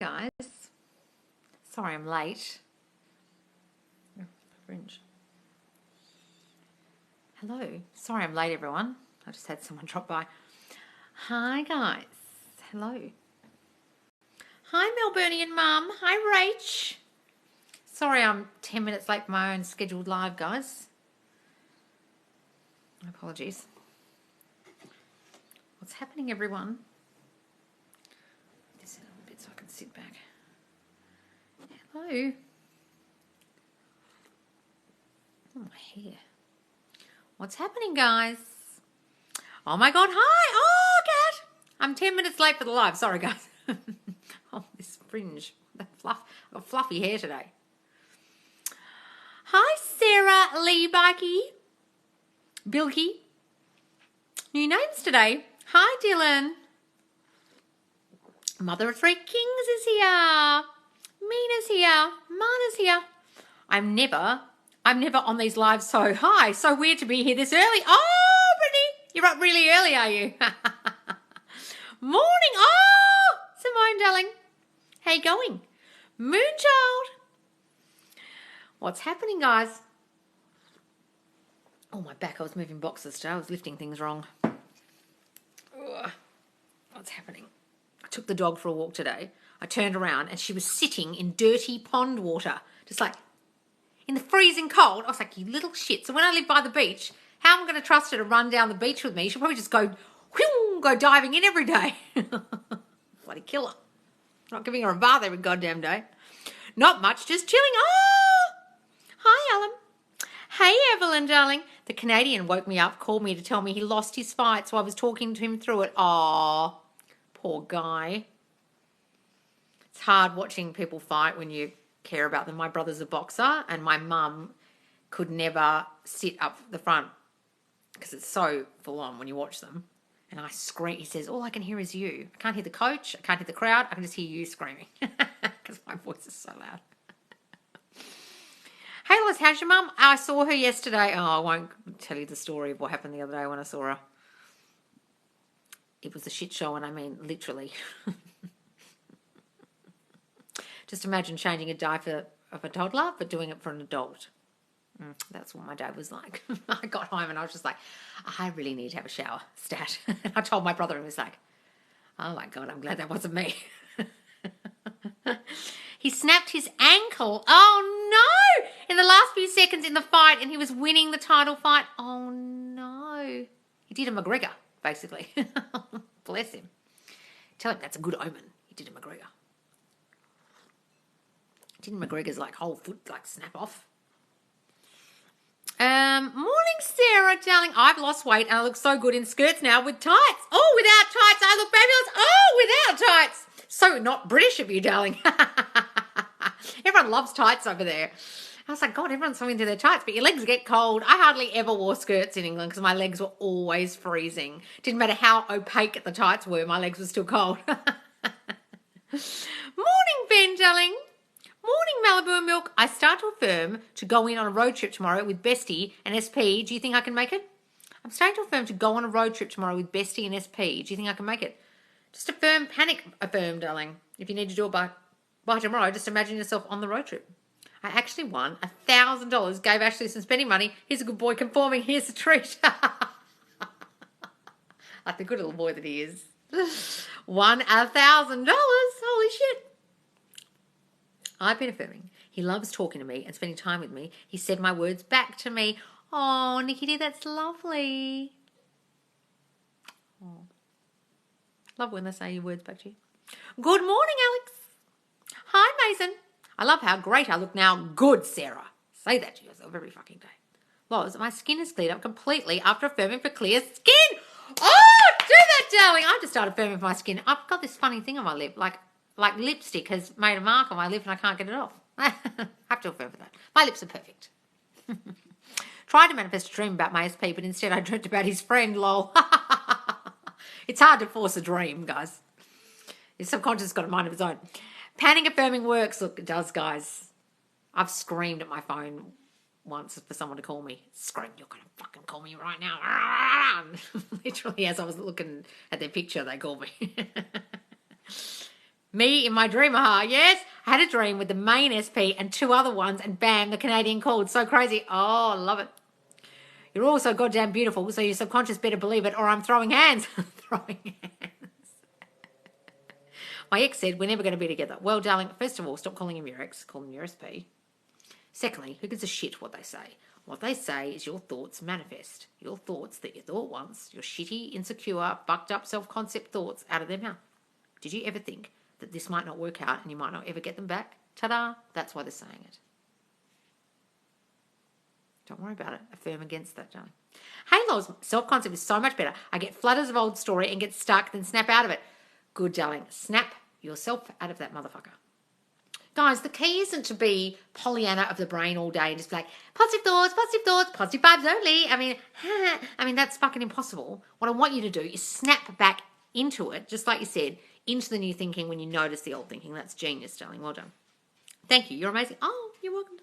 Guys, sorry I'm late. Fringe. Hello, sorry I'm late, everyone. I just had someone drop by. Hi, guys. Hello. Hi, Melburnian Mum. Hi, Rach. Sorry I'm 10 minutes late for my own scheduled live, guys. Apologies. What's happening, everyone? This a little bit so I can sit back. Hello. Oh, my hair. What's happening, guys? Oh my God, hi! Oh, Kat! I'm 10 minutes late for the live. Sorry, guys. Oh, this fringe. The fluff. I've got fluffy hair today. Hi, Sarah Lee Bikey. Bilky. New names today. Hi, Dylan. Mother of Three Kings is here. Mina's here. Mana's here. I'm never on these lives so high. So weird to be here this early. Oh, Brittany, you're up really early, are you? Morning. Oh, Simone, darling. How you going? Moonchild. What's happening, guys? Oh, my back. I was moving boxes today. I was lifting things wrong. Ugh. What's happening? I took the dog for a walk today. I turned around and she was sitting in dirty pond water, just like in the freezing cold. I was like, you little shit. So when I live by the beach, how am I going to trust her to run down the beach with me? She'll probably just go diving in every day. Bloody killer. Not giving her a bath every goddamn day. Not much, just chilling. Oh! Hi, Alan. Hey, Evelyn, darling. The Canadian woke me up, called me to tell me he lost his fight, so I was talking to him through it. Aw, poor guy. It's hard watching people fight when you care about them. My brother's a boxer, and my mum could never sit up the front because it's so full on when you watch them. And I scream. He says, all I can hear is you. I can't hear the coach. I can't hear the crowd. I can just hear you screaming because my voice is so loud. Hey, Liz, how's your mum? I saw her yesterday. Oh, I won't tell you the story of what happened the other day when I saw her. It was a shit show, and I mean literally. Just imagine changing a diaper of a toddler, but doing it for an adult. That's what my dad was like. I got home and I was just like, I really need to have a shower, stat. I told my brother and he was like, oh my God, I'm glad that wasn't me. He snapped his ankle. Oh no! In the last few seconds in the fight, and he was winning the title fight. Oh no. He did a McGregor, basically. Bless him. Tell him that's a good omen. He did a McGregor. Didn't McGregor's like whole foot like snap off? Morning, Sarah, darling. I've lost weight and I look so good in skirts now with tights. Oh, without tights, I look fabulous. Oh, without tights. So not British of you, darling. Everyone loves tights over there. I was like, God, everyone's so into their tights, but your legs get cold. I hardly ever wore skirts in England because my legs were always freezing. Didn't matter how opaque the tights were, my legs were still cold. Morning, Ben, darling. Morning, Malibu and Milk. I start to affirm to go in on a road trip tomorrow with Bestie and SP. Do you think I can make it? I'm starting to affirm to go on a road trip tomorrow with Bestie and SP. Do you think I can make it? Just affirm, panic affirm, darling. If you need to do it by tomorrow, just imagine yourself on the road trip. I actually won $1,000, gave Ashley some spending money. He's a good boy conforming. Here's a treat. Like the good little boy that he is. Won $1,000. Holy shit. I've been affirming. He loves talking to me and spending time with me. He said my words back to me. Oh, Nikki dear, that's lovely. Oh. Love when they say your words back to you. Good morning, Alex. Hi, Mason. I love how great I look now. Good, Sarah. Say that to yourself every fucking day. Loz, my skin is cleared up completely after affirming for clear skin. Oh, do that, darling. I just started affirming for my skin. I've got this funny thing on my lip, like lipstick has made a mark on my lip and I can't get it off. I have to affirm for that. My lips are perfect. Tried to manifest a dream about my SP, but instead I dreamt about his friend, lol. It's hard to force a dream, guys. Your subconscious has got a mind of its own. Panic affirming works. Look, it does, guys. I've screamed at my phone once for someone to call me. Screamed, you're going to fucking call me right now. Literally, as I was looking at their picture, they called me. Me in my dream, aha. Yes, I had a dream with the main SP and 2 other ones, and bam, the Canadian called. So crazy. Oh, love it. You're all so goddamn beautiful, so your subconscious better believe it, or I'm throwing hands. Throwing hands. My ex said, we're never going to be together. Well, darling, first of all, stop calling him your ex. Call him your SP. Secondly, who gives a shit what they say? What they say is your thoughts manifest. Your thoughts that you thought once, your shitty, insecure, fucked up self-concept thoughts out of their mouth. Did you ever think that this might not work out and you might not ever get them back? Ta-da! That's why they're saying it. Don't worry about it. Affirm against that, darling. Hey, Loz, self-concept is so much better. I get flutters of old story and get stuck, then snap out of it. Good, darling. Snap yourself out of that motherfucker. Guys, the key isn't to be Pollyanna of the brain all day and just be like, positive thoughts, positive vibes only. I mean, that's fucking impossible. What I want you to do is snap back into it, just like you said, into the new thinking when you notice the old thinking. That's genius, darling. Well done. Thank you. You're amazing. Oh, you're welcome.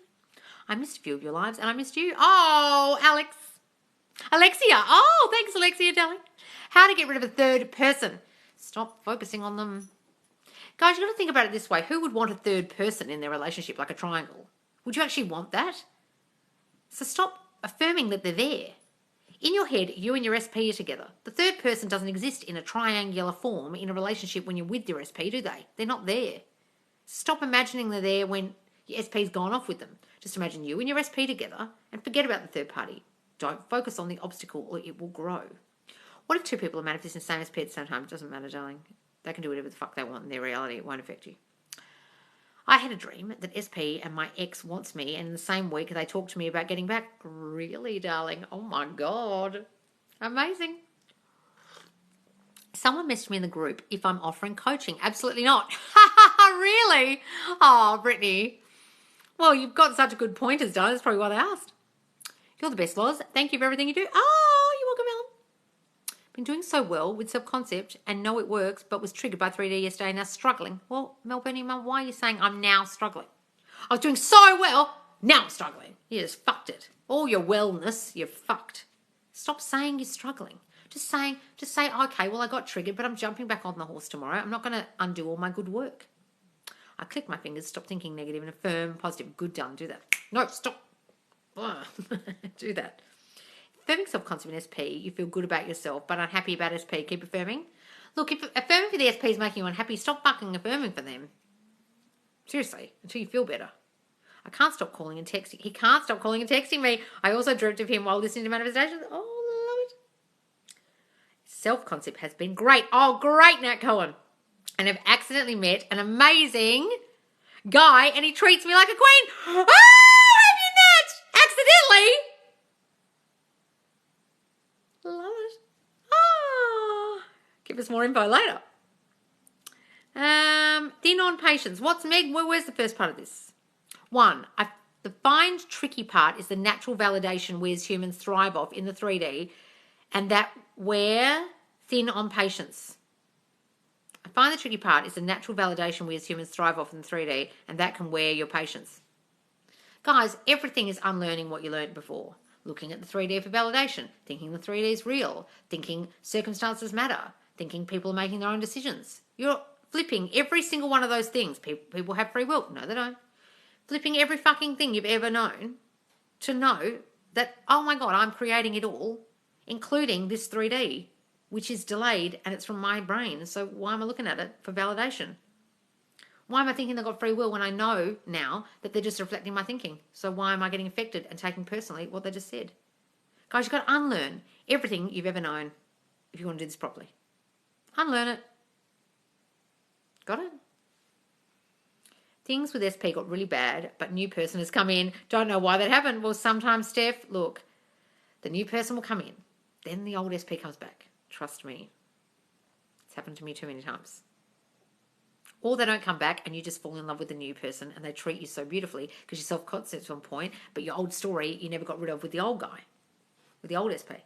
I missed a few of your lives and I missed you. Oh, Alexia. Oh, thanks, Alexia, darling. How to get rid of a third person. Stop focusing on them. Guys, you've got to think about it this way. Who would want a third person in their relationship, like a triangle? Would you actually want that? So stop affirming that they're there. In your head, you and your SP are together. The third person doesn't exist in a triangular form in a relationship when you're with your SP, do they? They're not there. Stop imagining they're there when your SP's gone off with them. Just imagine you and your SP together and forget about the third party. Don't focus on the obstacle or it will grow. What if 2 people are manifesting the same SP at the same time? It doesn't matter, darling. They can do whatever the fuck they want in their reality. It won't affect you. I had a dream that SP and my ex wants me, and in the same week they talked to me about getting back. Really, darling? Oh my God. Amazing. Someone messaged me in the group if I'm offering coaching. Absolutely not. Really? Oh, Brittany. Well, you've got such good pointers, darling. That's probably why they asked. You're the best, Loz. Thank you for everything you do. Oh, you're welcome, Ellen. Been doing so well with self-concept and know it works, but was triggered by 3D yesterday, now struggling. Well, Melbourne, Mum, why are you saying I'm now struggling? I was doing so well, now I'm struggling. You just fucked it. All your wellness, you're fucked. Stop saying you're struggling. Just say, okay, well, I got triggered, but I'm jumping back on the horse tomorrow. I'm not going to undo all my good work. I click my fingers, stop thinking negative and affirm positive. Good, done. Do that. No, stop. Do that. Affirming self-concept in SP, you feel good about yourself, but unhappy about SP. Keep affirming. Look, if affirming for the SP is making you unhappy, stop fucking affirming for them. Seriously, until you feel better. I can't stop calling and texting. He can't stop calling and texting me. I also dreamt of him while listening to manifestations. Oh, love it. Self-concept has been great. Oh, great, Nat Cohen. And I've accidentally met an amazing guy, and he treats me like a queen. Oh, have you, Nat? Accidentally? Love it. Oh, give us more info later. Thin on patience. What's Meg? Where's the first part of this? 1, the find tricky part is the natural validation we as humans thrive off in the 3D, and that we're thin on patience. I find the tricky part is the natural validation we as humans thrive off in the 3D, and that can wear your patience. Guys, everything is unlearning what you learned before. Looking at the 3D for validation, thinking the 3D is real, thinking circumstances matter, thinking people are making their own decisions. You're flipping every single one of those things. People have free will. No, they don't. Flipping every fucking thing you've ever known to know that, oh my God, I'm creating it all, including this 3D, which is delayed and it's from my brain. So why am I looking at it for validation? Why am I thinking they've got free will when I know now that they're just reflecting my thinking? So why am I getting affected and taking personally what they just said? Guys, you've got to unlearn everything you've ever known if you want to do this properly. Unlearn it. Got it? Things with SP got really bad, but new person has come in. Don't know why that happened. Well, sometimes, Steph, look, the new person will come in. Then the old SP comes back. Trust me. It's happened to me too many times. Or they don't come back and you just fall in love with the new person and they treat you so beautifully because your self-concept's on point, but your old story you never got rid of with the old guy, with the old SP.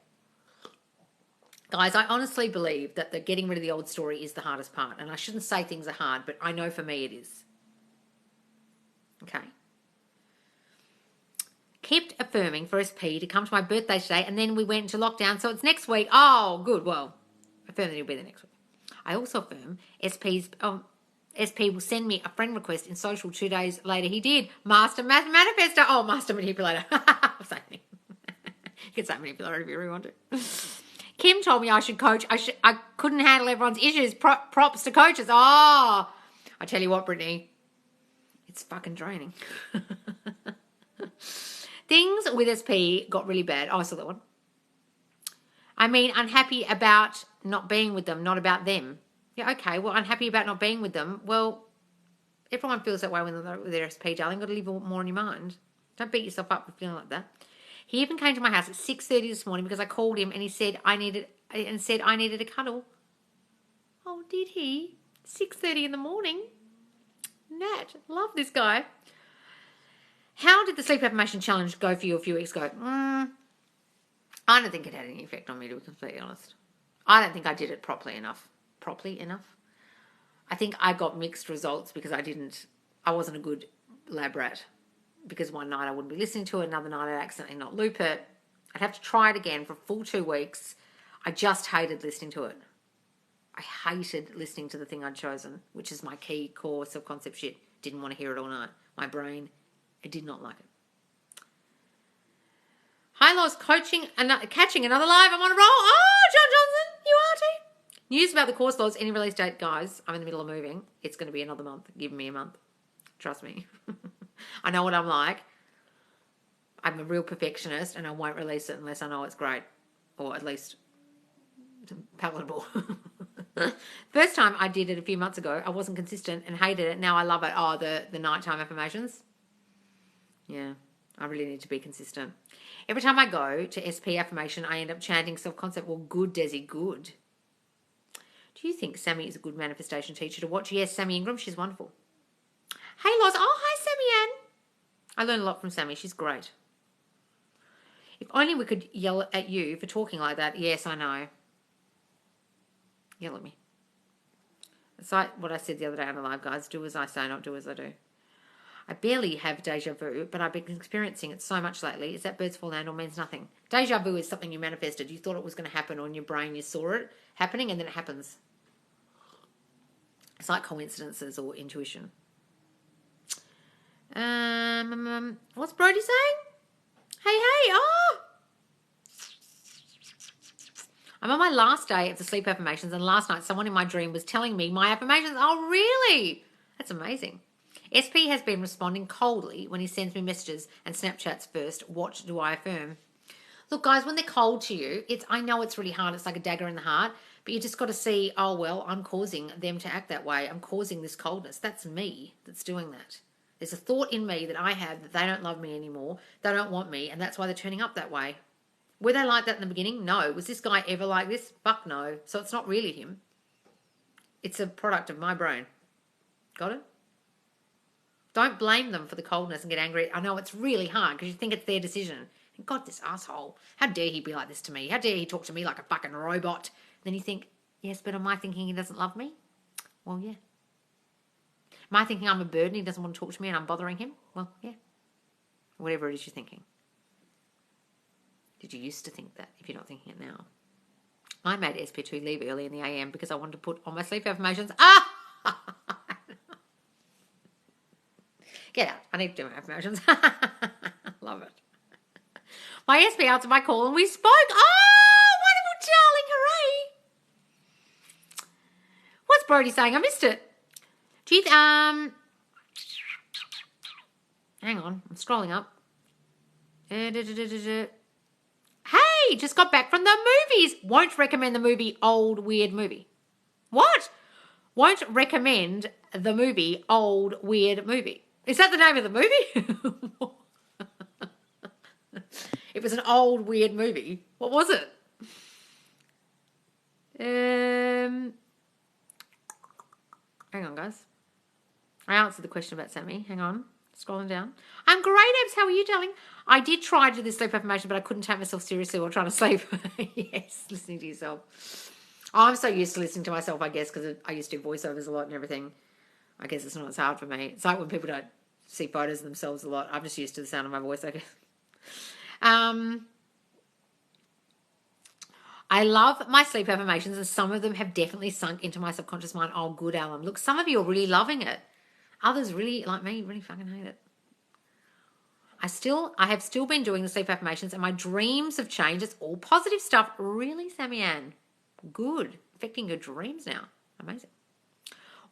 Guys, I honestly believe that the getting rid of the old story is the hardest part. And I shouldn't say things are hard, but I know for me it is. Okay. Kept affirming for SP to come to my birthday today, and then we went into lockdown, so it's next week. Oh, good. Well, affirm that he'll be there next week. I also affirm SP's... SP will send me a friend request in social 2 days later. He did. Master Math Manifestor. Oh, Master Manipulator. Same thing. You can say manipulator if you really want to. Kim told me I should coach. I couldn't handle everyone's issues. Props to coaches. Oh, I tell you what, Brittany. It's fucking draining. Things with SP got really bad. Oh, I saw that one. I mean, unhappy about not being with them, not about them. Yeah, okay. Well, unhappy about not being with them. Well, everyone feels that way when they're with their SP, darling. Got to leave more in your mind. Don't beat yourself up for feeling like that. He even came to my house at 6:30 this morning because I called him and he said I needed a cuddle. Oh, did he? 6:30 in the morning. Nat, love this guy. How did the sleep affirmation challenge go for you a few weeks ago? I don't think it had any effect on me, to be completely honest. I don't think I did it properly enough. I think I got mixed results because I wasn't a good lab rat. Because one night I wouldn't be listening to it, another night I'd accidentally not loop it. I'd have to try it again for a full 2 weeks. I just hated listening to it. I hated listening to the thing I'd chosen, which is my key core self-concept shit. Didn't want to hear it all night. My brain, I did not like it. Hi, Loz, catching another live. I'm on a roll. Oh, John Johnson, you arty. News about the course, Loz. Any release date, guys? I'm in the middle of moving. It's going to be another month. Give me a month. Trust me. I know what I'm like. I'm a real perfectionist and I won't release it unless I know it's great. Or at least palatable. First time I did it a few months ago, I wasn't consistent and hated it. Now I love it. Oh, the nighttime affirmations. Yeah, I really need to be consistent. Every time I go to SP affirmation, I end up chanting self-concept. Well, good, Desi, good. Do you think Sammy is a good manifestation teacher to watch? Yes, Sammy Ingram, she's wonderful. Hey, Loz. Oh, hi, Sammy Ann. I learned a lot from Sammy. She's great. If only we could yell at you for talking like that. Yes, I know. Yell at me. It's like what I said the other day on the live, guys. Do as I say, not do as I do. I barely have deja vu, but I've been experiencing it so much lately. Is that birds fall down or means nothing? Deja vu is something you manifested. You thought it was going to happen, or in your brain you saw it happening, and then it happens. It's like coincidences or intuition. What's Brody saying? Hey, oh! I'm on my last day of the sleep affirmations, and last night someone in my dream was telling me my affirmations. Oh, really? That's amazing. SP has been responding coldly when he sends me messages and Snapchats first. What do I affirm? Look, guys, when they're cold to you, I know it's really hard. It's like a dagger in the heart, but you just got to see, oh, well, I'm causing them to act that way. I'm causing this coldness. That's me that's doing that. There's a thought in me that I have that they don't love me anymore. They don't want me, and that's why they're turning up that way. Were they like that in the beginning? No. Was this guy ever like this? Fuck no. So it's not really him. It's a product of my brain. Got it? Don't blame them for the coldness and get angry. I know it's really hard because you think it's their decision. God, this asshole. How dare he be like this to me? How dare he talk to me like a fucking robot? Then you think, yes, but am I thinking he doesn't love me? Well, yeah. Am I thinking I'm a burden, he doesn't want to talk to me and I'm bothering him? Well, yeah. Whatever it is you're thinking. Did you used to think that if you're not thinking it now? I made SP2 leave early in the AM because I wanted to put on my sleep affirmations. Get out. I need to do my affirmations. Love it. My SP answered my call and we spoke. Oh, wonderful, darling. Hooray. What's Brody saying? I missed it. Geez, hang on. I'm scrolling up. Hey, just got back from the movies. Won't recommend the movie Old Weird Movie. What? Won't recommend the movie Old Weird Movie. Is that the name of the movie? It was an old weird movie. What was it? Hang on, guys. I answered the question about Sammy. Hang on. Scrolling down. I'm great, Abs. How are you, darling? I did try to do this sleep affirmation, but I couldn't take myself seriously while trying to sleep. Yes, listening to yourself. I'm so used to listening to myself, I guess, because I used to do voiceovers a lot and everything. I guess it's not as hard for me. It's like when people don't see photos of themselves a lot. I'm just used to the sound of my voice, I guess. I love my sleep affirmations, and some of them have definitely sunk into my subconscious mind. Oh, good, Alan. Look, some of you are really loving it. Others really, like me, really fucking hate it. I have still been doing the sleep affirmations, and my dreams have changed. It's all positive stuff. Really, Sammy Ann? Good. Affecting your dreams now. Amazing.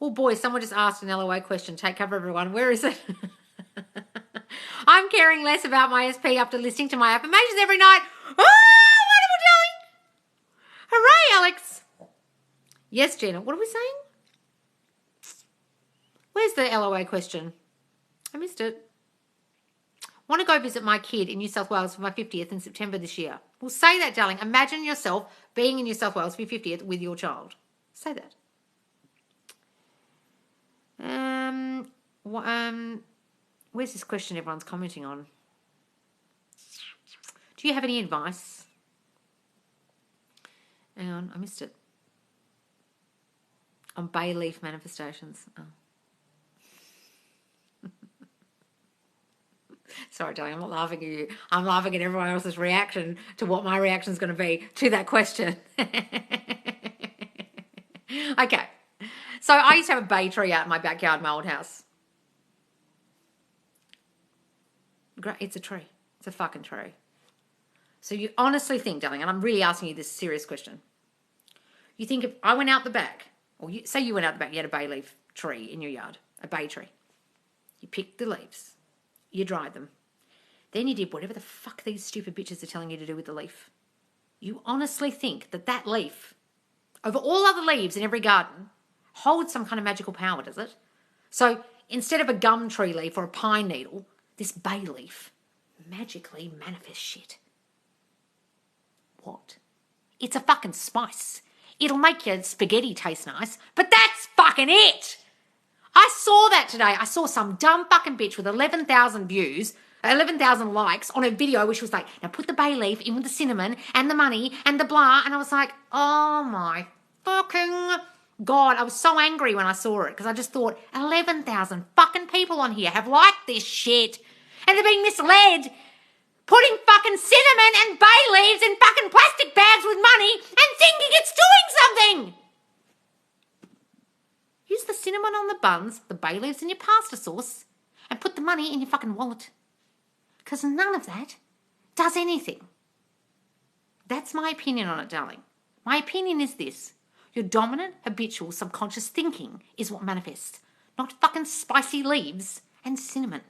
Oh boy, someone just asked an LOA question. Take cover, everyone. Where is it? I'm caring less about my SP after listening to my affirmations every night. Oh, wonderful, darling. Hooray, Alex. Yes, Gina. What are we saying? Where's the LOA question? I missed it. Want to go visit my kid in New South Wales for my 50th in September this year. Well, say that, darling. Imagine yourself being in New South Wales for your 50th with your child. Say that. Where's this question everyone's commenting on? Do you have any advice? Hang on, I missed it. On bay leaf manifestations. Oh. Sorry, darling, I'm not laughing at you. I'm laughing at everyone else's reaction to what my reaction is going to be to that question. Okay. So I used to have a bay tree out in my backyard in my old house. It's a tree. It's a fucking tree. So you honestly think, darling, and I'm really asking you this serious question. You think if I went out the back, or say you went out the back, you had a bay leaf tree in your yard, a bay tree. You picked the leaves. You dried them. Then you did whatever the fuck these stupid bitches are telling you to do with the leaf. You honestly think that that leaf, over all other leaves in every garden, holds some kind of magical power, does it? So instead of a gum tree leaf or a pine needle, this bay leaf magically manifests shit. What? It's a fucking spice. It'll make your spaghetti taste nice, but that's fucking it. I saw that today. I saw some dumb fucking bitch with 11,000 views, 11,000 likes on a video which was like, now put the bay leaf in with the cinnamon and the money and the blah. And I was like, oh my fucking God. I was so angry when I saw it because I just thought 11,000 fucking people on here have liked this shit and they're being misled, putting fucking cinnamon and bay leaves in fucking plastic bags with money and thinking it's doing something. Use the cinnamon on the buns, the bay leaves in your pasta sauce, and put the money in your fucking wallet. Because none of that does anything. That's my opinion on it, darling. My opinion is this. Your dominant, habitual, subconscious thinking is what manifests, not fucking spicy leaves and cinnamon.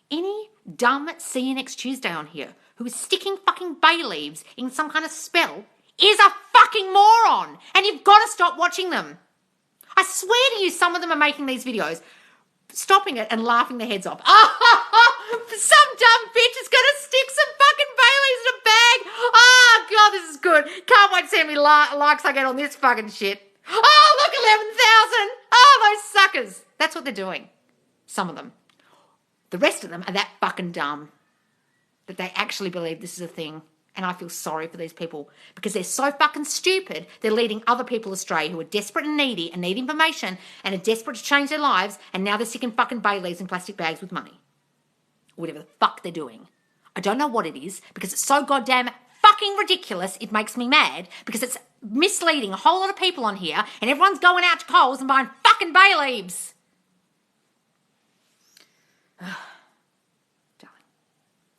Any dumb see you next Tuesday on here who is sticking fucking bay leaves in some kind of spell is a fucking moron, and you've got to stop watching them. I swear to you, some of them are making these videos, stopping it and laughing their heads off. Oh, some dumb bitch is going to stick some fucking bay leaves in a bag. Oh, God, this is good. Can't wait to see how many likes I get on this fucking shit. Oh, look, 11,000. Oh, those suckers. That's what they're doing. Some of them. The rest of them are that fucking dumb that they actually believe this is a thing. And I feel sorry for these people because they're so fucking stupid. They're leading other people astray who are desperate and needy and need information and are desperate to change their lives. And now they're sticking fucking bay leaves in plastic bags with money. Or whatever the fuck they're doing. I don't know what it is because it's so goddamn fucking ridiculous. It makes me mad because it's misleading a whole lot of people on here and everyone's going out to Coles and buying fucking bay leaves. Darling,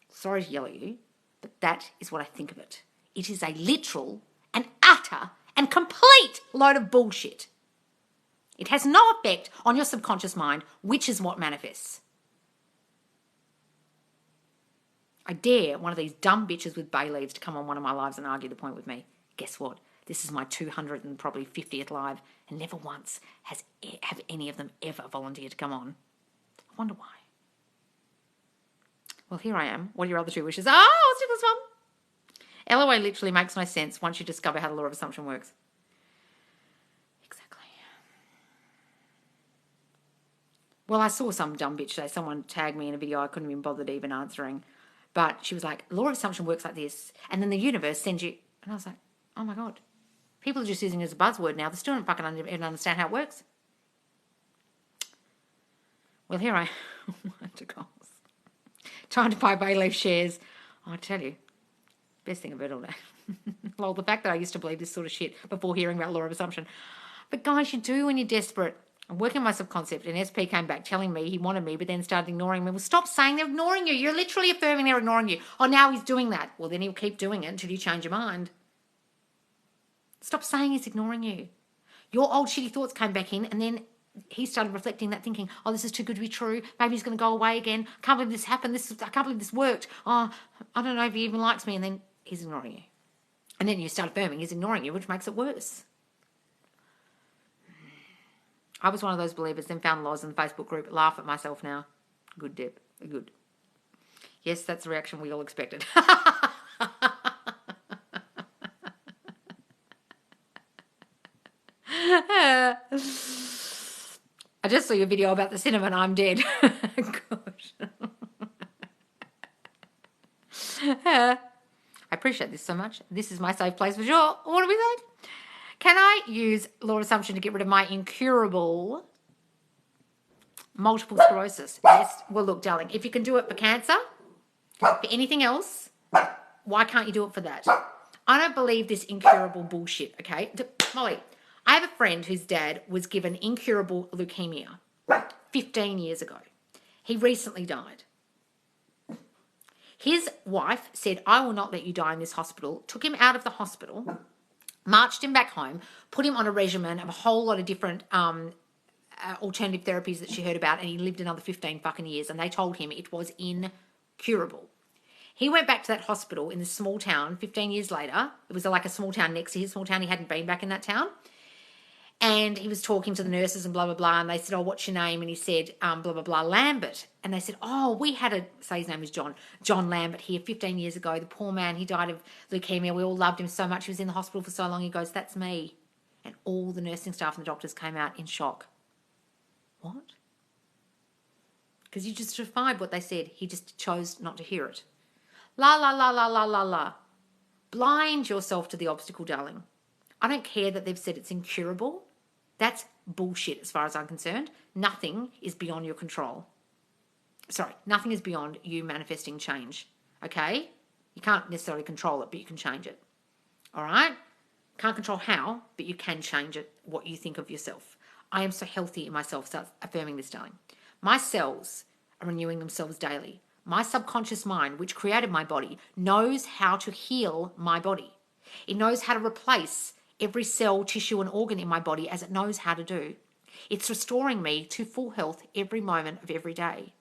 sorry to yell at you. But that is what I think of it. It is a literal and utter and complete load of bullshit. It has no effect on your subconscious mind, which is what manifests. I dare one of these dumb bitches with bay leaves to come on one of my lives and argue the point with me. Guess what? This is my 200 and probably 50th live, and never once have any of them ever volunteered to come on. I wonder why. Well, here I am. What are your other two wishes? Oh, stickless one. LOA literally makes no sense once you discover how the law of assumption works. Exactly. Well, I saw some dumb bitch today. Someone tagged me in a video I couldn't even bother even answering. But she was like, law of assumption works like this. And then the universe sends you... And I was like, oh my God. People are just using it as a buzzword now. They still don't fucking even understand how it works. Well, here I am. Time to buy bay leaf shares. I tell you, Best thing I've heard all day. Well, the fact that I used to believe this sort of shit before hearing about law of assumption. But guys, you do when you're desperate. I'm working my subconcept, and SP came back telling me he wanted me, but then started ignoring me. Well, stop saying they're ignoring you. You're literally affirming they're ignoring you. Oh, now he's doing that. Well, then he'll keep doing it until you change your mind. Stop saying he's ignoring you. Your old shitty thoughts came back in, and then he started reflecting that, thinking, oh, this is too good to be true. Maybe he's going to go away again. I can't believe this happened. I can't believe this worked. Oh, I don't know if he even likes me. And then he's ignoring you. And then you start affirming he's ignoring you, which makes it worse. I was one of those believers, then found laws in the Facebook group. Laugh at myself now. Good, Deb. Good. Yes, that's the reaction we all expected. I just saw your video about the cinnamon. I'm dead. Gosh. I appreciate this so much. This is my safe place for sure. What do we say? Can I use law of assumption to get rid of my incurable multiple sclerosis? Yes. Well, look, darling, if you can do it for cancer, for anything else, why can't you do it for that? I don't believe this incurable bullshit, okay? Molly, I have a friend whose dad was given incurable leukemia 15 years ago. He recently died. His wife said, I will not let you die in this hospital, took him out of the hospital, marched him back home, put him on a regimen of a whole lot of different alternative therapies that she heard about, and he lived another 15 fucking years, and they told him it was incurable. He went back to that hospital in this small town 15 years later. It was like a small town next to his small town. He hadn't been back in that town. And he was talking to the nurses and blah, blah, blah. And they said, oh, what's your name? And he said, blah, blah, blah, Lambert. And they said, oh, we had say his name is John Lambert here 15 years ago. The poor man, he died of leukemia. We all loved him so much. He was in the hospital for so long. He goes, that's me. And all the nursing staff and the doctors came out in shock. What? Because you just defied what they said. He just chose not to hear it. La, la, la, la, la, la, la. Blind yourself to the obstacle, darling. I don't care that they've said it's incurable. That's bullshit as far as I'm concerned. Nothing is beyond your control. Sorry, nothing is beyond you manifesting change, okay? You can't necessarily control it, but you can change it, all right? Can't control how, but you can change it, what you think of yourself. I am so healthy in myself, start affirming this, darling. My cells are renewing themselves daily. My subconscious mind, which created my body, knows how to heal my body. It knows how to replace every cell, tissue, and organ in my body as it knows how to do. It's restoring me to full health every moment of every day.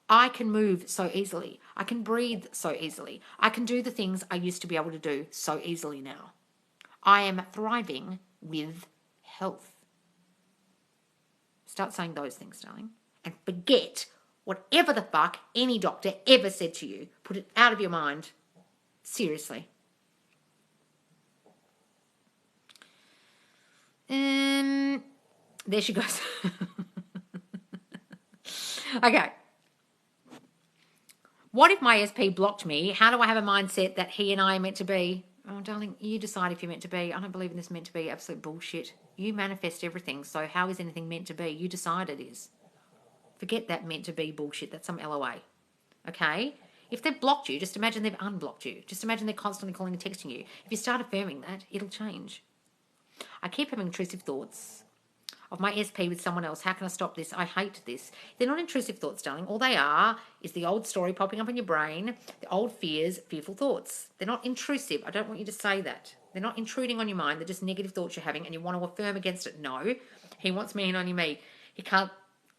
I can move so easily. I can breathe so easily. I can do the things I used to be able to do so easily now. I am thriving with health. Start saying those things, darling. And forget whatever the fuck any doctor ever said to you. Put it out of your mind. Seriously. There she goes. Okay. What if my SP blocked me? How do I have a mindset that he and I are meant to be? Oh, darling, you decide if you're meant to be. I don't believe in this meant to be. Absolute bullshit. You manifest everything, so how is anything meant to be? You decide it is. Forget that meant to be bullshit. That's some LOA. Okay? If they've blocked you, just imagine they've unblocked you. Just imagine they're constantly calling and texting you. If you start affirming that, it'll change. I keep having intrusive thoughts of my SP with someone else. How can I stop this? I hate this. They're not intrusive thoughts, darling. All they are is the old story popping up in your brain, the old fears, fearful thoughts. They're not intrusive. I don't want you to say that. They're not intruding on your mind. They're just negative thoughts you're having and you want to affirm against it. No, he wants me and only me. He can't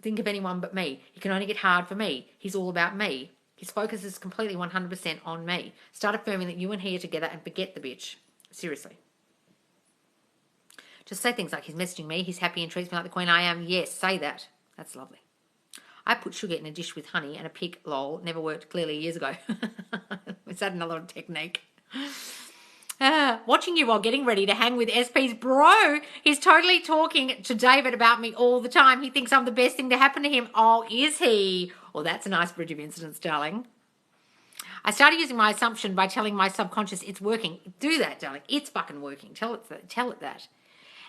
think of anyone but me. He can only get hard for me. He's all about me. His focus is completely 100% on me. Start affirming that you and he are together and forget the bitch. Seriously. Just say things like, he's messaging me, he's happy and treats me like the queen I am. Yes, say that. That's lovely. I put sugar in a dish with honey and a pig, lol. Never worked, clearly, years ago. Is that another technique? Watching you while getting ready to hang with SP's bro. He's totally talking to David about me all the time. He thinks I'm the best thing to happen to him. Oh, is he? Well, that's a nice bridge of incidents, darling. I started using my assumption by telling my subconscious it's working. Do that, darling. It's fucking working. Tell it that.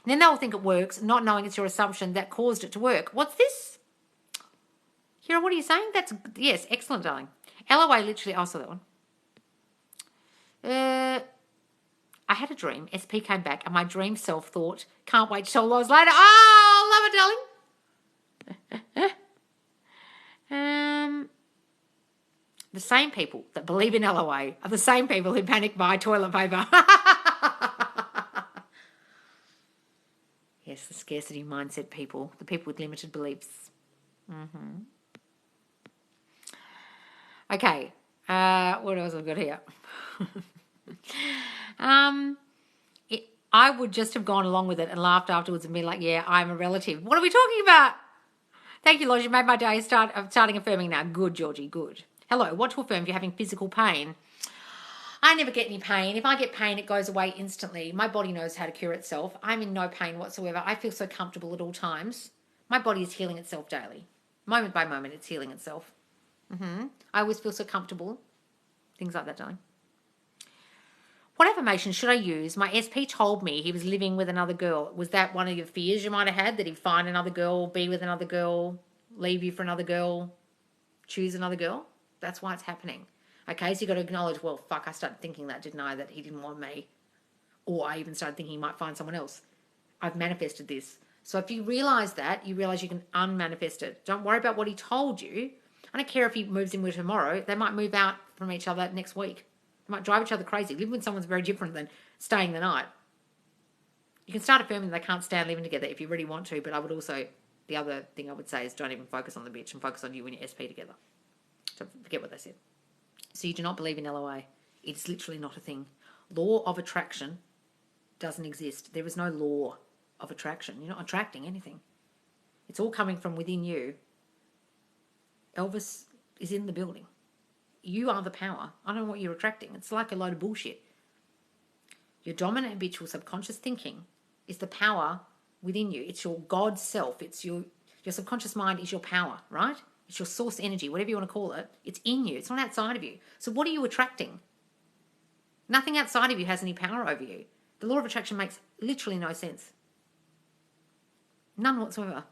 And then they'll think it works, not knowing it's your assumption that caused it to work. What's this? Hira, what are you saying? Yes, excellent, darling. LOA literally, I saw that one. I had a dream. SP came back, and my dream self thought, can't wait to tell Loz later. Oh, love it, darling. The same people that believe in LOA are the same people who panic buy toilet paper. Yes, the scarcity mindset people, the people with limited beliefs. Okay, what else have we got here? I would just have gone along with it and laughed afterwards and been like, yeah, I'm a relative. What are we talking about? Thank you, Lodge. You made my day. Starting affirming now. Good, Georgie, good. Hello, what to affirm if you're having physical pain? I never get any pain. If I get pain, it goes away instantly. My body knows how to cure itself. I'm in no pain whatsoever. I feel so comfortable at all times. My body is healing itself daily. Moment by moment, it's healing itself. I always feel so comfortable. Things like that, darling. What affirmation should I use? My SP told me he was living with another girl. Was that one of your fears you might have had, that he'd find another girl, be with another girl, leave you for another girl, choose another girl? That's why it's happening. Okay, so you've got to acknowledge, well, fuck, I started thinking that, didn't I, that he didn't want me. Or I even started thinking he might find someone else. I've manifested this. So if you realise that, you realise you can unmanifest it. Don't worry about what he told you. I don't care if he moves in with tomorrow. They might move out from each other next week. They might drive each other crazy. Living with someone's very different than staying the night. You can start affirming they can't stand living together if you really want to, but I would also, the other thing I would say is don't even focus on the bitch and focus on you and your SP together. So forget what they said. So you do not believe in LOA. It's literally not a thing. Law of attraction doesn't exist. There is no law of attraction. You're not attracting anything. It's all coming from within you. Elvis is in the building. You are the power. I don't know what you're attracting. It's like a load of bullshit. Your dominant habitual subconscious thinking is the power within you. It's your God self. It's your subconscious mind is your power, right? It's your source energy, whatever you want to call it. It's in you. It's not outside of you. So what are you attracting? Nothing outside of you has any power over you. The law of attraction makes literally no sense. None whatsoever.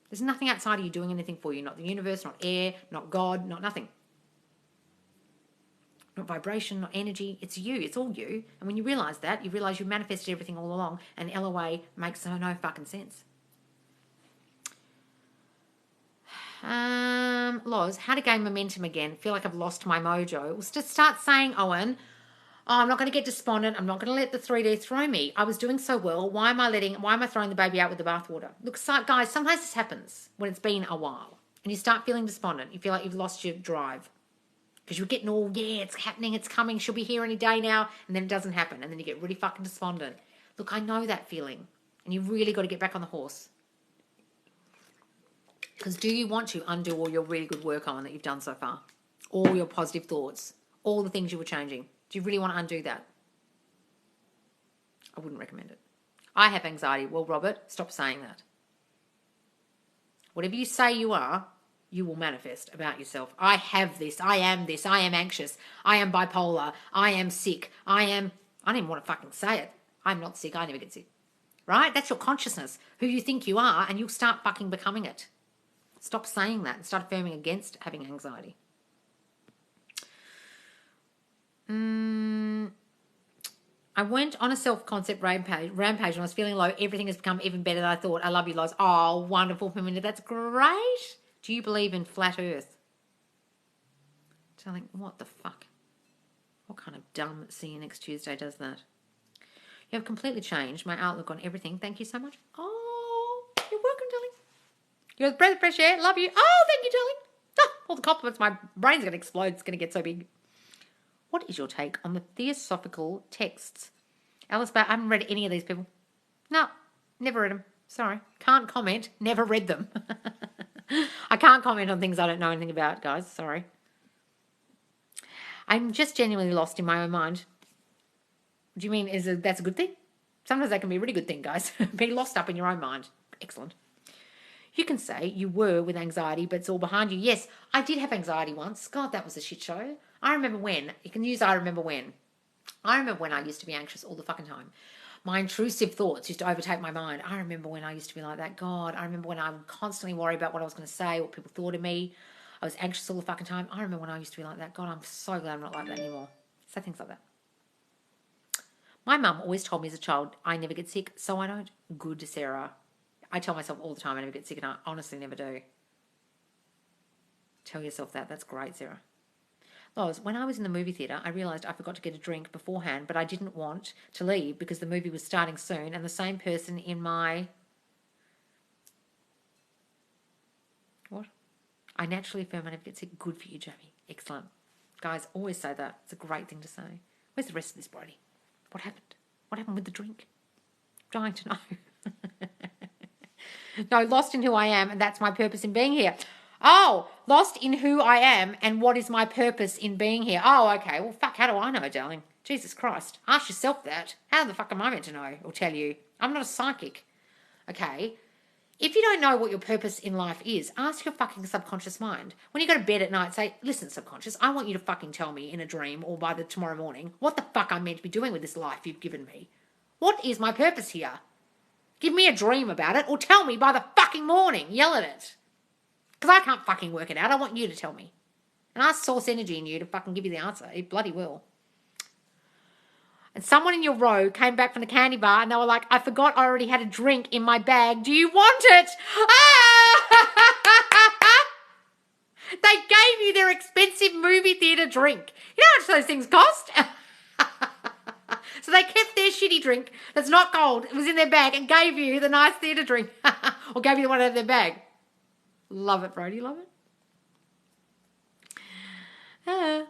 There's nothing outside of you doing anything for you. Not the universe, not air, not God, not nothing. Not vibration, not energy. It's you. It's all you. And when you realise that, you realise you manifested everything all along, and LOA makes no fucking sense. Loz, how to gain momentum again? Feel like I've lost my mojo. Well, just start saying, Owen, I'm not going to get despondent. I'm not going to let the 3D throw me. I was doing so well. Why am I throwing the baby out with the bathwater? Look, guys, sometimes this happens when it's been a while and you start feeling despondent. You feel like you've lost your drive because you're getting all, yeah, it's happening, it's coming, she'll be here any day now, and then it doesn't happen, and then you get really fucking despondent. Look, I know that feeling, and you really got to get back on the horse. Because do you want to undo all your really good work on that you've done so far? All your positive thoughts, all the things you were changing. Do you really want to undo that? I wouldn't recommend it. I have anxiety. Well, Robert, stop saying that. Whatever you say you are, you will manifest about yourself. I have this. I am anxious. I am bipolar. I am sick. I don't even want to fucking say it. I'm not sick. I never get sick. Right? That's your consciousness, who you think you are, and you'll start fucking becoming it. Stop saying that and start affirming against having anxiety. I went on a self-concept rampage and I was feeling low. Everything has become even better than I thought. I love you, Loz. Oh, wonderful, Paminda. That's great. Do you believe in flat earth? Telling, what the fuck? What kind of dumb see you next Tuesday does that? You have completely changed my outlook on everything. Thank you so much. Oh, you're welcome, darling. You're a breath of fresh air. Love you. Oh, thank you, darling. All the compliments. My brain's going to explode. It's going to get so big. What is your take on the Theosophical texts? Alice, I haven't read any of these people. No, never read them. Sorry. Can't comment. Never read them. I can't comment on things I don't know anything about, guys. Sorry. I'm just genuinely lost in my own mind. Do you mean that's a good thing? Sometimes that can be a really good thing, guys. Be lost up in your own mind. Excellent. You can say you were with anxiety, but it's all behind you. Yes, I did have anxiety once. God, that was a shit show. I remember when. You can use I remember when. I remember when I used to be anxious all the fucking time. My intrusive thoughts used to overtake my mind. I remember when I used to be like that. God, I remember when I would constantly worry about what I was going to say, what people thought of me. I was anxious all the fucking time. I remember when I used to be like that. God, I'm so glad I'm not like that anymore. So things like that. My mum always told me as a child, I never get sick, so I don't. Good, Sarah. I tell myself all the time I never get sick, and I honestly never do. Tell yourself that. That's great, Sarah. Loz, when I was in the movie theatre, I realised I forgot to get a drink beforehand, but I didn't want to leave because the movie was starting soon, and the same person in my... What? I naturally affirm I never get sick. Good for you, Jamie. Excellent. Guys, always say that. It's a great thing to say. Where's the rest of this, Brody? What happened? What happened with the drink? I'm dying to know. No, lost in who I am, and that's my purpose in being here. Oh, lost in who I am and what is my purpose in being here. Oh, okay. Well, fuck, how do I know, darling? Jesus Christ. Ask yourself that. How the fuck am I meant to know or tell you? I'm not a psychic. Okay? If you don't know what your purpose in life is, ask your fucking subconscious mind. When you go to bed at night, say, listen, subconscious, I want you to fucking tell me in a dream or by the tomorrow morning what the fuck I'm meant to be doing with this life you've given me. What is my purpose here? Give me a dream about it or tell me by the fucking morning. Yell at it. Because I can't fucking work it out. I want you to tell me. And ask source energy in you to fucking give you the answer. It bloody will. And someone in your row came back from the candy bar and they were like, I forgot I already had a drink in my bag. Do you want it? Ah! They gave you their expensive movie theatre drink. You know how much those things cost? So they kept their shitty drink that's not cold. It was in their bag and gave you the nice theatre drink. Or gave you the one out of their bag. Love it, Brody. Love it.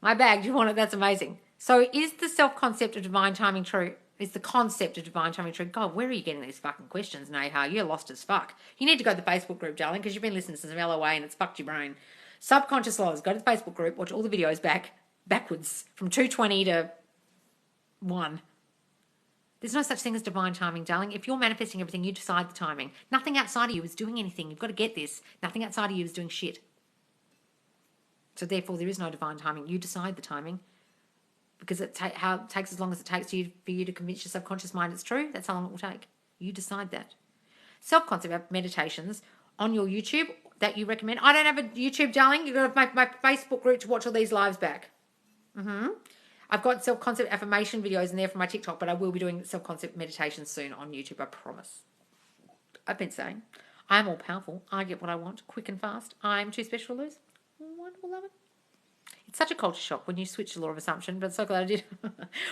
My bag. Do you want it? That's amazing. So is the self-concept of divine timing true? Is the concept of divine timing true? God, where are you getting these fucking questions, Neha? You're lost as fuck. You need to go to the Facebook group, darling, because you've been listening to some LOA and it's fucked your brain. Subconscious laws. Go to the Facebook group. Watch all the videos backwards from 220 to 1. There's no such thing as divine timing, darling. If you're manifesting everything, you decide the timing. Nothing outside of you is doing anything. You've got to get this. Nothing outside of you is doing shit. So therefore, there is no divine timing. You decide the timing. Because it takes as long as it takes for you to convince your subconscious mind it's true. That's how long it will take. You decide that. Self-concept meditations on your YouTube that you recommend. I don't have a YouTube, darling. You've got to have my Facebook group to watch all these lives back. I've got self-concept affirmation videos in there for my TikTok, but I will be doing self-concept meditations soon on YouTube, I promise. I've been saying, I'm all powerful. I get what I want, quick and fast. I'm too special to lose. Wonderful, love it. It's such a culture shock when you switch the law of assumption, but so glad I did.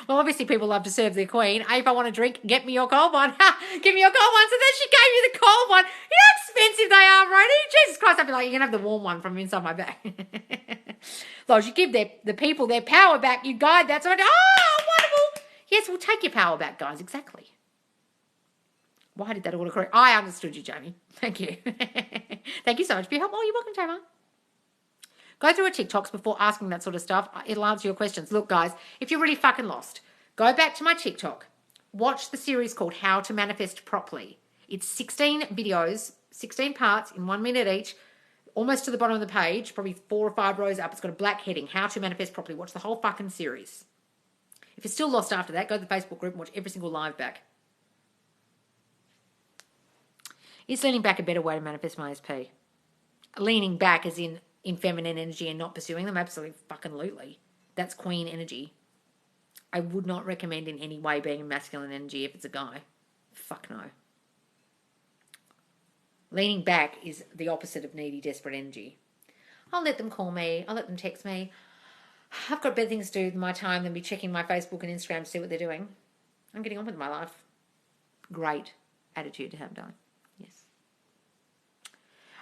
Well, obviously people love to serve their queen. Hey, if I want a drink, get me your cold one. Give me your cold one. So then she gave you the cold one. You know how expensive they are, Brody? Jesus Christ, I'd be like, you can have the warm one from inside my bag. Loz, you give the people their power back. You guide that. So I go, oh, wonderful. Yes, we'll take your power back, guys. Exactly. Why did that all occur? I understood you, Jamie. Thank you. Thank you so much for your help. Oh, you're welcome, Tamar. Go through her TikToks before asking that sort of stuff. It'll answer your questions. Look, guys, if you're really fucking lost, go back to my TikTok. Watch the series called How to Manifest Properly. It's 16 videos, 16 parts in 1 minute each, almost to the bottom of the page, probably 4 or 5 rows up. It's got a black heading, How to Manifest Properly. Watch the whole fucking series. If you're still lost after that, go to the Facebook group and watch every single live back. Is leaning back a better way to manifest my SP? Leaning back as in feminine energy and not pursuing them? Absolutely fucking lootly. That's queen energy. I would not recommend in any way being a masculine energy if it's a guy. Fuck no. Leaning back is the opposite of needy, desperate energy. I'll let them call me. I'll let them text me. I've got better things to do with my time than be checking my Facebook and Instagram to see what they're doing. I'm getting on with my life. Great attitude to have, darling. Yes.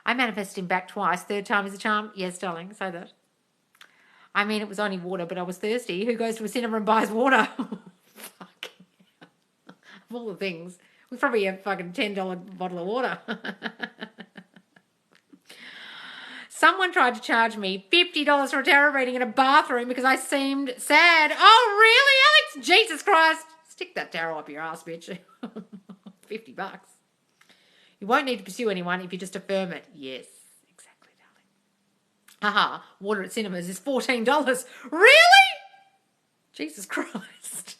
I manifested him back twice. Third time is a charm. Yes, darling, say that. I mean, it was only water, but I was thirsty. Who goes to a cinema and buys water? Fuck. Of all the things. We probably have fucking $10 bottle of water. Someone tried to charge me $50 for a tarot reading in a bathroom because I seemed sad. Oh, really, Alex? Jesus Christ. Stick that tarot up your ass, bitch. $50. You won't need to pursue anyone if you just affirm it. Yes, exactly, darling. Haha, water at cinemas is $14. Really? Jesus Christ.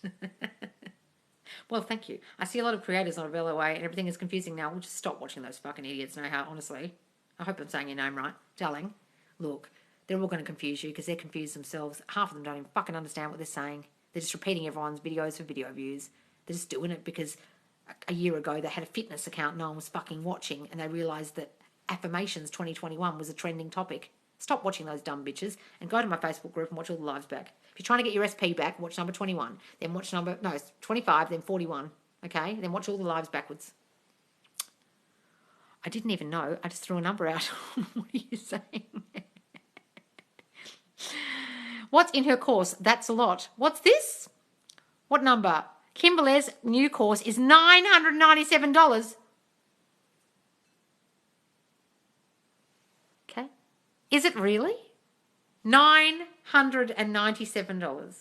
Well, thank you. I see a lot of creators on LOA and everything is confusing now. We'll just stop watching those fucking idiots now, honestly. I hope I'm saying your name right. Darling, look, they're all going to confuse you because they're confused themselves. Half of them don't even fucking understand what they're saying. They're just repeating everyone's videos for video views. They're just doing it because a year ago they had a fitness account no one was fucking watching, and they realised that Affirmations 2021 was a trending topic. Stop watching those dumb bitches and go to my Facebook group and watch all the lives back. If you're trying to get your SP back, watch number 21. Then watch 25, then 41. Okay? Then watch all the lives backwards. I didn't even know. I just threw a number out. What are you saying? What's in her course? That's a lot. What's this? What number? Kimberly's new course is $997. Okay. Is it really? $997.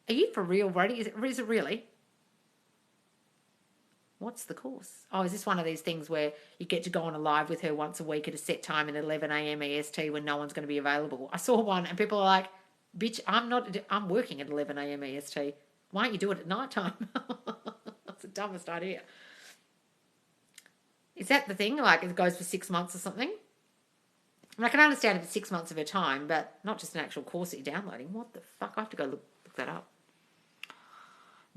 Are you for real, Brody? Is it really? What's the course? Oh, is this one of these things where you get to go on a live with her once a week at a set time at 11 a.m. EST when no one's going to be available? I saw one and people are like, bitch, I'm working at 11 a.m. EST. Why don't you do it at night time? That's the dumbest idea. Is that the thing? Like it goes for 6 months or something? I mean, I can understand if it's 6 months of her time, but not just an actual course that you're downloading. What the fuck? I have to go look that up.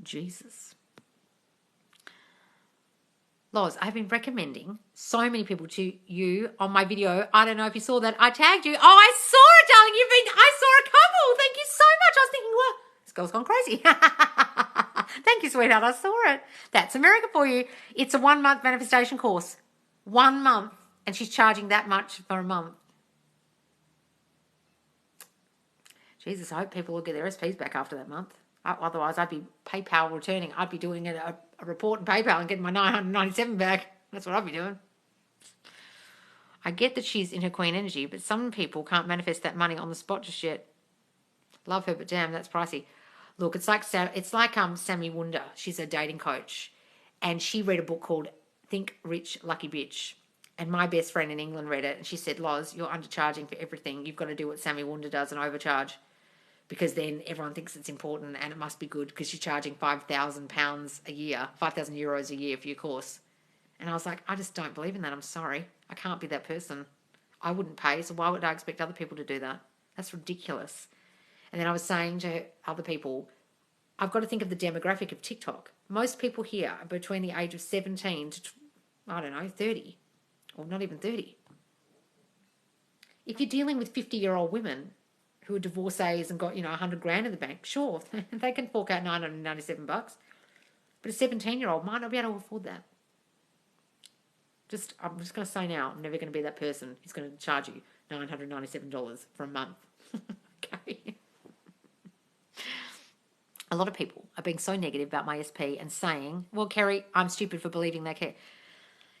Jesus. Loz, I've been recommending so many people to you on my video. I don't know if you saw that. I tagged you. Oh, I saw it, darling. I saw a couple. Thank you so much. I was thinking, what? This girl's gone crazy. Thank you, sweetheart. I saw it. That's America for you. It's a 1 month manifestation course. 1 month. And she's charging that much for a month. Jesus, I hope people will get their SPs back after that month. Otherwise, I'd be PayPal returning. I'd be doing a report in PayPal and getting my $997 back. That's what I'd be doing. I get that she's in her queen energy, but some people can't manifest that money on the spot just yet. Love her, but damn, that's pricey. Look, it's like Sammy Wunder. She's a dating coach, and she read a book called Think Rich, Lucky Bitch. And my best friend in England read it, and she said, Loz, you're undercharging for everything. You've got to do what Sammy Wunder does and overcharge, because then everyone thinks it's important and it must be good because you're charging £5,000 a year, €5,000 a year for your course. And I was like, I just don't believe in that. I'm sorry. I can't be that person. I wouldn't pay, so why would I expect other people to do that? That's ridiculous. And then I was saying to other people, I've got to think of the demographic of TikTok. Most people here are between the age of 17 to, 30, or not even 30. If you're dealing with 50-year-old women who are divorcees and got, $100,000 in the bank, sure, they can fork out $997. But a 17-year-old might not be able to afford that. I'm just going to say now, I'm never going to be that person who's going to charge you $997 for a month. Okay. A lot of people are being so negative about my SP and saying, well, Kerry, I'm stupid for believing they care.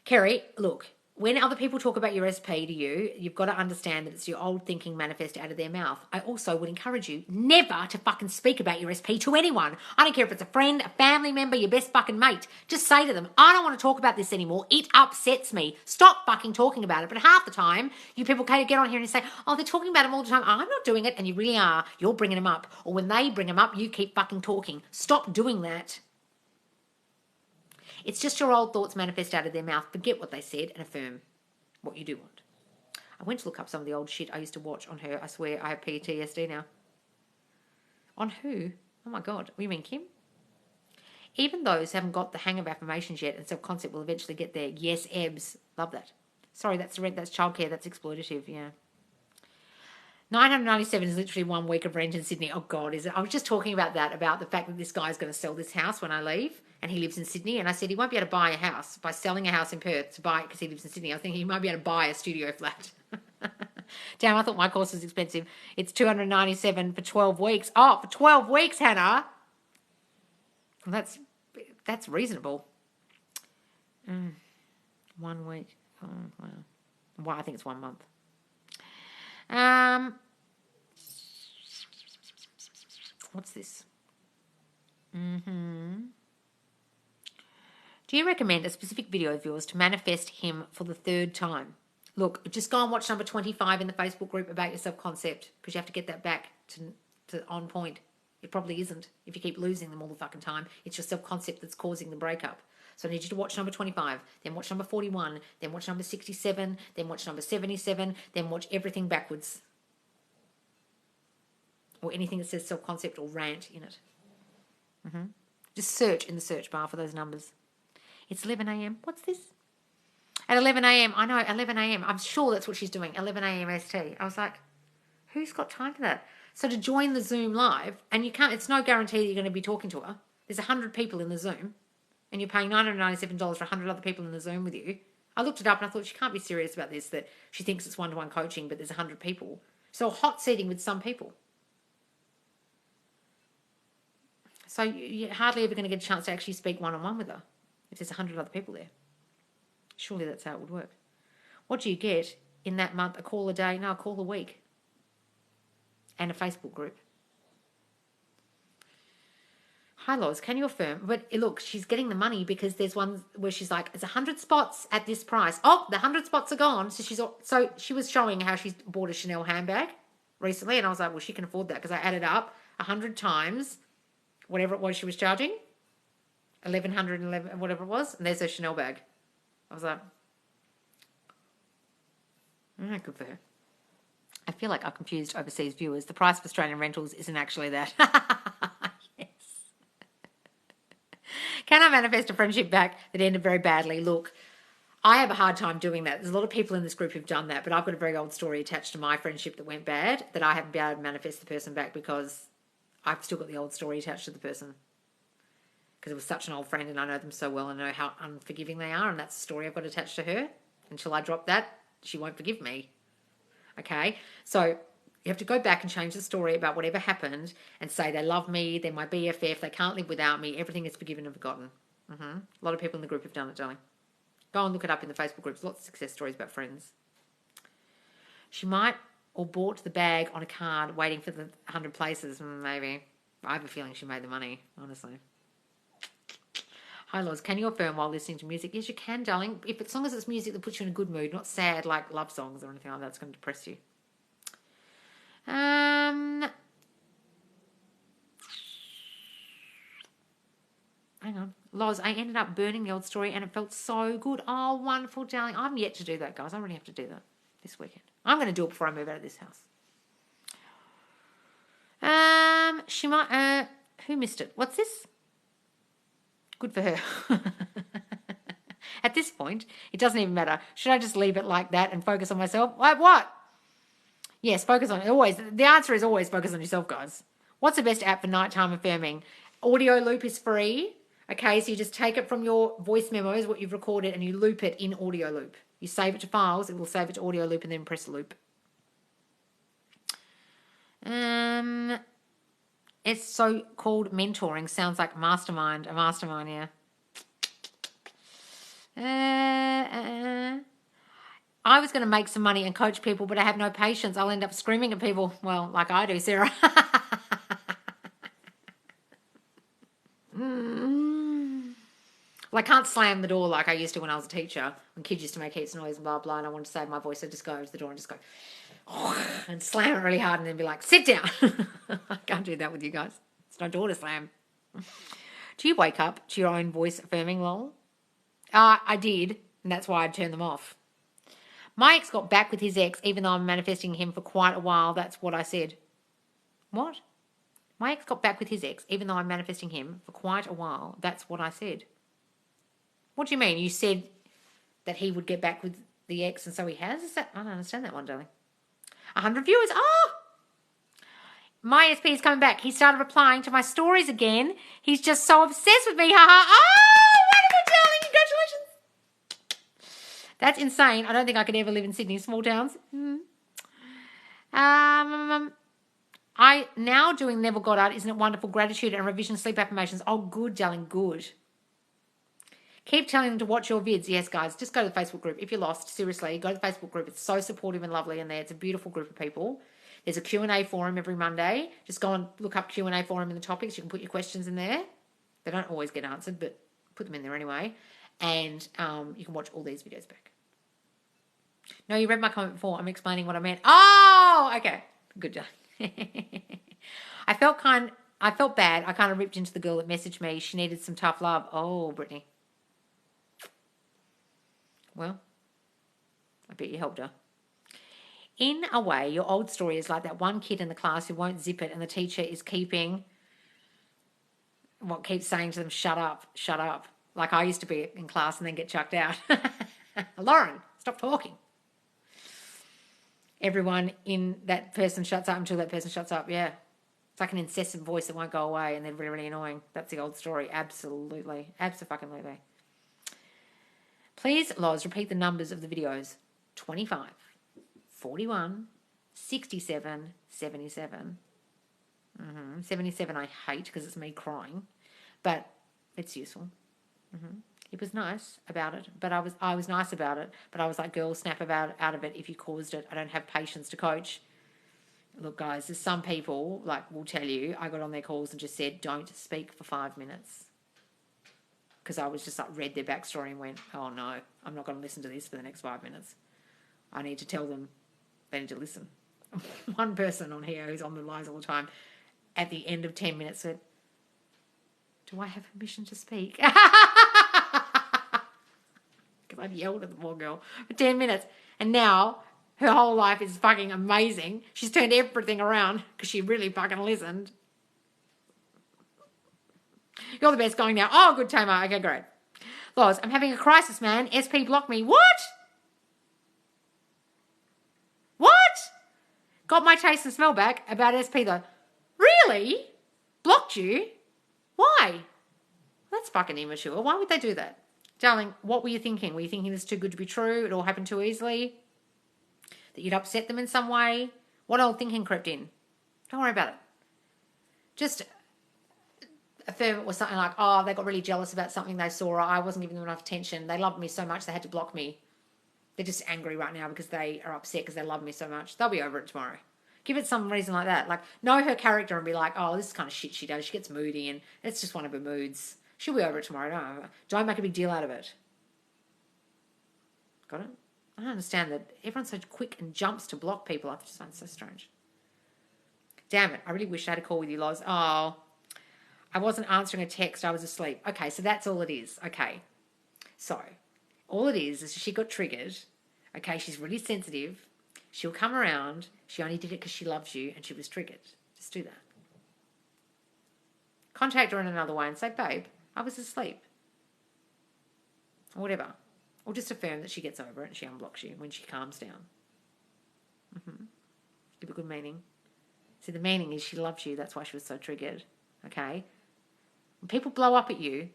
Kerry, look, when other people talk about your SP to you, you've got to understand that it's your old thinking manifest out of their mouth. I also would encourage you never to fucking speak about your SP to anyone. I don't care if it's a friend, a family member, your best fucking mate. Just say to them, I don't want to talk about this anymore. It upsets me. Stop fucking talking about it. But half the time, you people get on here and say, oh, they're talking about them all the time. I'm not doing it. And you really are. You're bringing them up. Or when they bring them up, you keep fucking talking. Stop doing that. It's just your old thoughts manifest out of their mouth. Forget what they said and affirm what you do want. I went to look up some of the old shit I used to watch on her. I swear I have PTSD now. On who? Oh my God. You mean Kim? Even those who haven't got the hang of affirmations yet and self-concept will eventually get there. Yes, Ebbs. Love that. Sorry, that's childcare. That's exploitative, yeah. 997 is literally 1 week of rent in Sydney. Oh, God, is it? I was just talking about that, about the fact that this guy's going to sell this house when I leave, and he lives in Sydney. And I said he won't be able to buy a house by selling a house in Perth to buy it because he lives in Sydney. I was thinking he might be able to buy a studio flat. Damn, I thought my course was expensive. It's $297 for 12 weeks. Oh, for 12 weeks, Hannah. Well, that's reasonable. 1 week. Oh, wow. Well, I think it's 1 month. What's this? Do you recommend a specific video of yours to manifest him for the 3rd time? Look, just go and watch number 25 in the Facebook group about your self-concept, because you have to get that back to on point. It probably isn't if you keep losing them all the fucking time. It's your self-concept that's causing the breakup. So I need you to watch number 25, then watch number 41, then watch number 67, then watch number 77, then watch everything backwards. or anything that says self-concept or rant in it. Just search in the search bar for those numbers. It's 11 a.m. What's this? At 11 a.m. I know, 11 a.m. I'm sure that's what she's doing. 11 a.m. ST. I was like, who's got time for that? So to join the Zoom live, and you can't, it's no guarantee that you're going to be talking to her. There's 100 people in the Zoom, and you're paying $997 for 100 other people in the Zoom with you. I looked it up and I thought she can't be serious about this, that she thinks it's one-to-one coaching, but there's 100 people. So hot seating with some people. So you're hardly ever going to get a chance to actually speak one-on-one with her if there's 100 other people there. Surely that's how it would work. What do you get in that month? A call a day? No, a call a week. And a Facebook group. Hi, Loz, can you affirm? But look, she's getting the money because there's one where she's like, it's 100 spots at this price. Oh, the 100 spots are gone. So she was showing how she's bought a Chanel handbag recently. And I was like, well, she can afford that because I added up 100 times whatever it was she was charging, 1,111, whatever it was, and there's a Chanel bag. I was like, good for her. I feel like I confused overseas viewers. The price of Australian rentals isn't actually that. Yes. Can I manifest a friendship back that ended very badly? Look, I have a hard time doing that. There's a lot of people in this group who've done that, but I've got a very old story attached to my friendship that went bad that I haven't been able to manifest the person back because I've still got the old story attached to the person because it was such an old friend and I know them so well and know how unforgiving they are, and that's the story I've got attached to her. Until I drop that, she won't forgive me. Okay? So you have to go back and change the story about whatever happened and say they love me, they're my BFF, they can't live without me, everything is forgiven and forgotten. A lot of people in the group have done it, darling. Go and look it up in the Facebook groups. Lots of success stories about friends. She might or bought the bag on a card waiting for the 100 places. Maybe. I have a feeling she made the money, honestly. Hi, Loz. Can you affirm while listening to music? Yes, you can, darling. As long as it's music that puts you in a good mood, not sad like love songs or anything like that. It's going to depress you. Hang on. Loz, I ended up burning the old story and it felt so good. Oh, wonderful, darling. I'm yet to do that, guys. I really have to do that this weekend. I'm going to do it before I move out of this house. She might, who missed it? What's this? Good for her. At this point, it doesn't even matter. Should I just leave it like that and focus on myself? What? Yes, focus on it. Always. The answer is always focus on yourself, guys. What's the best app for nighttime affirming? Audio Loop is free. Okay, so you just take it from your voice memos, what you've recorded, and you loop it in Audio Loop. You save it to files, it will save it to Audio Loop, and then press loop. It's so-called mentoring. Sounds like mastermind. A mastermind, yeah. I was going to make some money and coach people, but I have no patience. I'll end up screaming at people. Well, like I do, Sarah. Well, I can't slam the door like I used to when I was a teacher, when kids used to make heaps of noise and blah, blah, and I wanted to save my voice. So I just go to the door and just go, and slam it really hard and then be like, sit down. I can't do that with you guys. It's no door to slam. Do you wake up to your own voice affirming, lol? I did, and that's why I turned them off. My ex got back with his ex, even though I'm manifesting him for quite a while. That's what I said. What? My ex got back with his ex, even though I'm manifesting him for quite a while. That's what I said. What do you mean? You said that he would get back with the ex, and so he has? I don't understand that one, darling. 100 viewers. Oh! My SP is coming back. He started replying to my stories again. He's just so obsessed with me. Ha ha. Oh, wonderful, darling. Congratulations. That's insane. I don't think I could ever live in Sydney, small towns. I now doing Never Got Out. Isn't it wonderful? Gratitude and revision sleep affirmations. Oh, good, darling, good. Keep telling them to watch your vids. Yes, guys, just go to the Facebook group. If you're lost, seriously, go to the Facebook group. It's so supportive and lovely in there. It's a beautiful group of people. There's a Q&A forum every Monday. Just go and look up Q&A forum in the topics. You can put your questions in there. They don't always get answered, but put them in there anyway. And you can watch all these videos back. No, you read my comment before. I'm explaining what I meant. Oh, okay. Good job. I felt bad. I kind of ripped into the girl that messaged me. She needed some tough love. Oh, Brittany. Well, I bet you helped her. In a way, your old story is like that one kid in the class who won't zip it and the teacher is keeps saying to them, shut up, shut up. Like I used to be in class and then get chucked out. Lauren, stop talking. Everyone in that person shuts up until that person shuts up. Yeah. It's like an incessant voice that won't go away and they're really, really annoying. That's the old story. Absolutely. Abso-fucking-lutely. Please, Loz, repeat the numbers of the videos. 25, 41, 67, 77. 77 I hate because it's me crying. But it's useful. It was nice about it, but I was nice about it, but I was like, girl, snap out of it if you caused it. I don't have patience to coach. Look, guys, there's some people, like, will tell you, I got on their calls and just said, don't speak for 5 minutes. Because I was just like, read their backstory and went, oh no, I'm not going to listen to this for the next 5 minutes. I need to tell them they need to listen. One person on here who's on the lives all the time, at the end of 10 minutes said, do I have permission to speak? Because I've yelled at the poor girl for 10 minutes. And now her whole life is fucking amazing. She's turned everything around because she really fucking listened. You're the best going now. Oh, good, Tamar. Okay, great. Loz, I'm having a crisis, man. SP blocked me. What? What? Got my taste and smell back about SP though. Really? Blocked you? Why? That's fucking immature. Why would they do that? Darling, what were you thinking? Were you thinking this is too good to be true? It all happened too easily? That you'd upset them in some way? What old thinking crept in? Don't worry about it. Just affirm it was something like, oh, they got really jealous about something they saw, or I wasn't giving them enough attention. They loved me so much they had to block me. They're just angry right now because they are upset because they love me so much. They'll be over it tomorrow. Give it some reason like that. Like, know her character and be like, oh, this is kind of shit she does. She gets moody and it's just one of her moods. She'll be over it tomorrow. Don't make a big deal out of it. Got it? I don't understand that everyone's so quick and jumps to block people. I just find it so strange. Damn it. I really wish I had a call with you, Loz. Oh, I wasn't answering a text. I was asleep. Okay, so that's all it is. Okay. So, all it is she got triggered. Okay, she's really sensitive. She'll come around. She only did it because she loves you and she was triggered. Just do that. Contact her in another way and say, babe, I was asleep. Or whatever. Or just affirm that she gets over it and she unblocks you when she calms down. Give a good meaning. See, the meaning is she loves you. That's why she was so triggered. Okay? When people blow up at you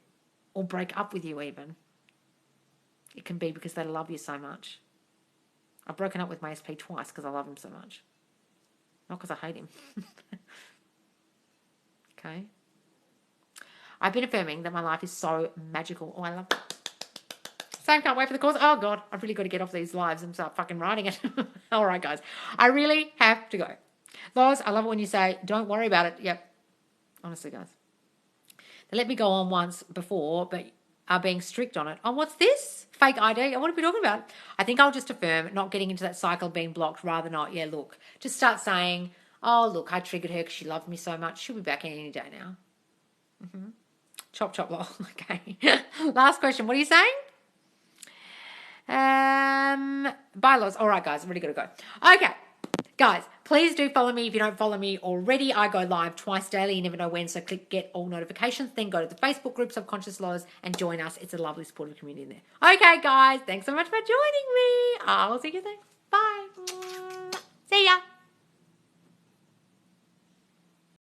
or break up with you even, it can be because they love you so much. I've broken up with my SP twice because I love him so much. Not because I hate him. Okay? I've been affirming that my life is so magical. Oh, I love it. Same, can't wait for the course. Oh, God, I've really got to get off these lives and start fucking writing it. All right, guys. I really have to go. Loz, I love it when you say, don't worry about it. Yep. Honestly, guys. They let me go on once before, but are being strict on it. Oh, what's this? Fake ID? What are we talking about? I think I'll just affirm not getting into that cycle of being blocked. Rather not. Yeah, look. Just start saying, oh, look, I triggered her because she loved me so much. She'll be back any day now. Chop, chop, lol. Okay. Last question. What are you saying? Bylaws. All right, guys. I'm really going to go. Okay. Guys, please do follow me if you don't follow me already. I go live twice daily. You never know when, so click get all notifications. Then go to the Facebook group, Subconscious Laws, and join us. It's a lovely supportive community in there. Okay, guys. Thanks so much for joining me. I'll see you then. Bye.